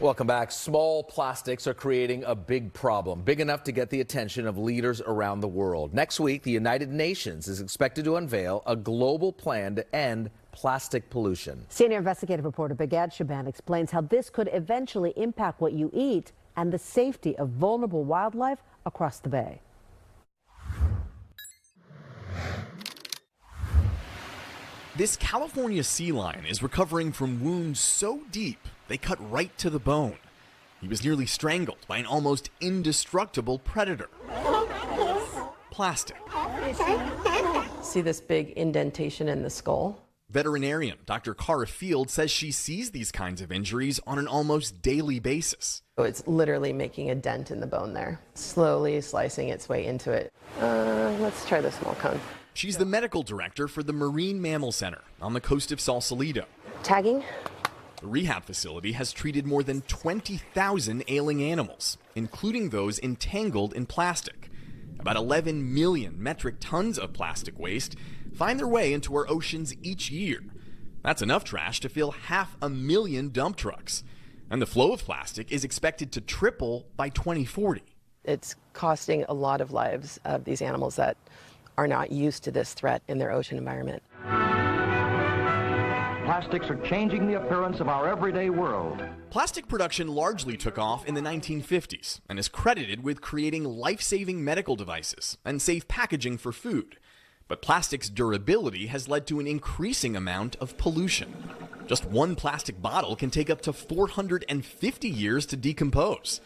Welcome back. Small plastics are creating a big problem, big enough to get the attention of leaders around the world. Next week, the United Nations is expected to unveil a global plan to end plastic pollution. Senior investigative reporter Bigad Shaban explains how this could eventually impact what you eat and the safety of vulnerable wildlife across the bay. This California sea lion is recovering from wounds so deep they cut right to the bone. He was nearly strangled by an almost indestructible predator. Plastic. See this big indentation in the skull? Veterinarian Dr. Cara Field says she sees these kinds of injuries on an almost daily basis. So it's literally making a dent in the bone there, slowly slicing its way into it. Let's try the small cone. She's the medical director for the Marine Mammal Center on the coast of Sausalito. Tagging. The rehab facility has treated more than 20,000 ailing animals, including those entangled in plastic. About 11 million metric tons of plastic waste find their way into our oceans each year. That's enough trash to fill 500,000 dump trucks. And the flow of plastic is expected to triple by 2040. It's costing a lot of lives of these animals that are not used to this threat in their ocean environment. Plastics are changing the appearance of our everyday world. Plastic production largely took off in the 1950s and is credited with creating life-saving medical devices and safe packaging for food. But plastic's durability has led to an increasing amount of pollution. Just one plastic bottle can take up to 450 years to decompose.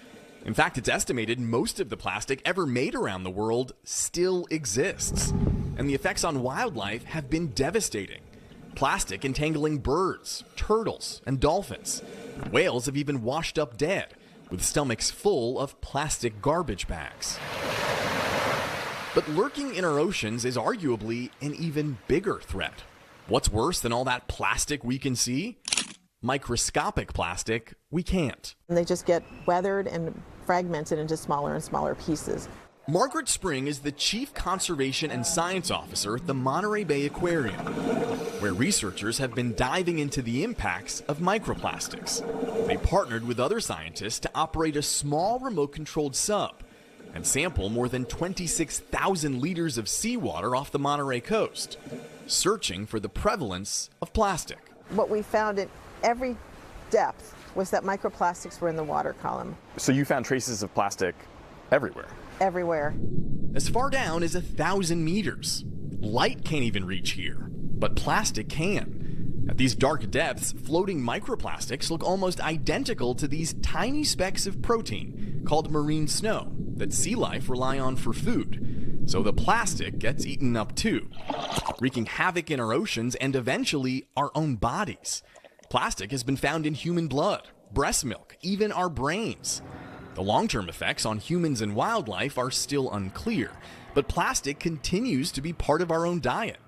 In fact, it's estimated most of the plastic ever made around the world still exists. And the effects on wildlife have been devastating. Plastic entangling birds, turtles, and dolphins. Whales have even washed up dead, with stomachs full of plastic garbage bags. But lurking in our oceans is arguably an even bigger threat. What's worse than all that plastic we can see? Microscopic plastic we can't. And they just get weathered and fragmented into smaller and smaller pieces. Margaret Spring is the Chief Conservation and Science Officer at the Monterey Bay Aquarium, where researchers have been diving into the impacts of microplastics. They partnered with other scientists to operate a small remote-controlled sub and sample more than 26,000 liters of seawater off the Monterey coast, searching for the prevalence of plastic. What we found at every depth was that microplastics were in the water column. So you found traces of plastic everywhere? Everywhere. As far down as 1,000 meters. Light can't even reach here, but plastic can. At these dark depths, floating microplastics look almost identical to these tiny specks of protein called marine snow that sea life rely on for food. So the plastic gets eaten up too, wreaking havoc in our oceans and eventually our own bodies. Plastic has been found in human blood, breast milk, even our brains. The long-term effects on humans and wildlife are still unclear, but plastic continues to be part of our own diet.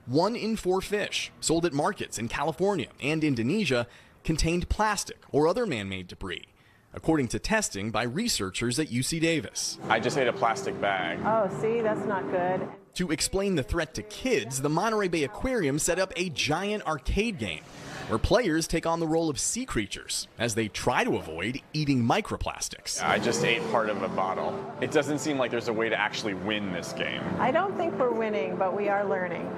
1 in 4 fish sold at markets in California and Indonesia contained plastic or other man-made debris, according to testing by researchers at UC Davis. I just ate a plastic bag. Oh, see, that's not good. To explain the threat to kids, the Monterey Bay Aquarium set up a giant arcade game where players take on the role of sea creatures as they try to avoid eating microplastics. I just ate part of a bottle. It doesn't seem like there's a way to actually win this game. I don't think we're winning, but we are learning.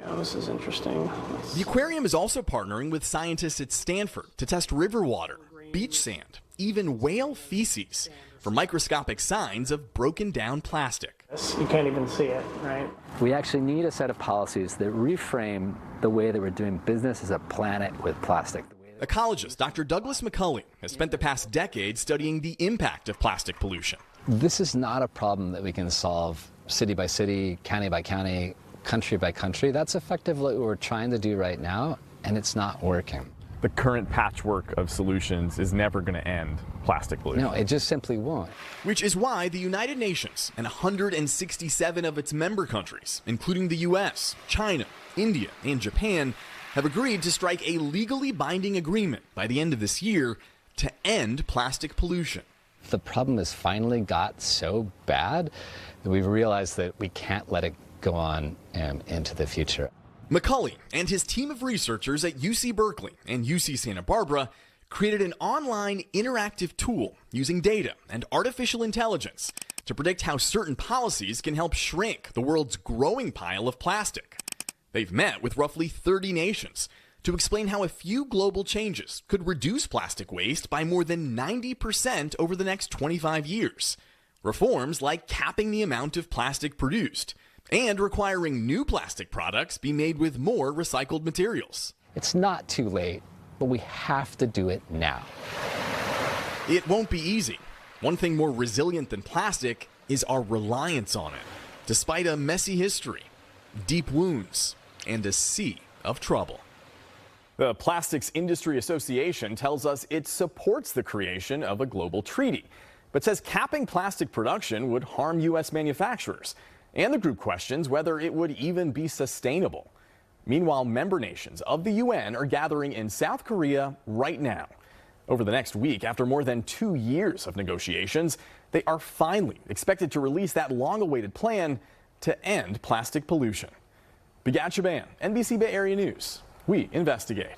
Oh, this is interesting. The aquarium is also partnering with scientists at Stanford to test river water, beach sand, even whale feces for microscopic signs of broken down plastic. You can't even see it, right? We actually need a set of policies that reframe the way that we're doing business as a planet with plastic. Ecologist Dr. Douglas McCulley has spent the past decade studying the impact of plastic pollution. This is not a problem that we can solve city by city, county by county, country by country. That's effectively what we're trying to do right now, and it's not working. The current patchwork of solutions is never going to end plastic pollution. No, it just simply won't. Which is why the United Nations and 167 of its member countries, including the US, China, India, and Japan, have agreed to strike a legally binding agreement by the end of this year to end plastic pollution. The problem has finally got so bad that we've realized that we can't let it go on into the future. McCulley and his team of researchers at UC Berkeley and UC Santa Barbara created an online interactive tool using data and artificial intelligence to predict how certain policies can help shrink the world's growing pile of plastic. They've met with roughly 30 nations to explain how a few global changes could reduce plastic waste by more than 90% over the next 25 years. Reforms like capping the amount of plastic produced and requiring new plastic products be made with more recycled materials. It's not too late, but we have to do it now. It won't be easy. One thing more resilient than plastic is our reliance on it, despite a messy history, deep wounds, and a sea of trouble. The Plastics Industry Association tells us it supports the creation of a global treaty, but says capping plastic production would harm U.S. manufacturers. And the group questions whether it would even be sustainable. Meanwhile, member nations of the UN are gathering in South Korea right now. Over the next week, after more than 2 years of negotiations, they are finally expected to release that long-awaited plan to end plastic pollution. Bigad Shaban, NBC Bay Area News. We investigate.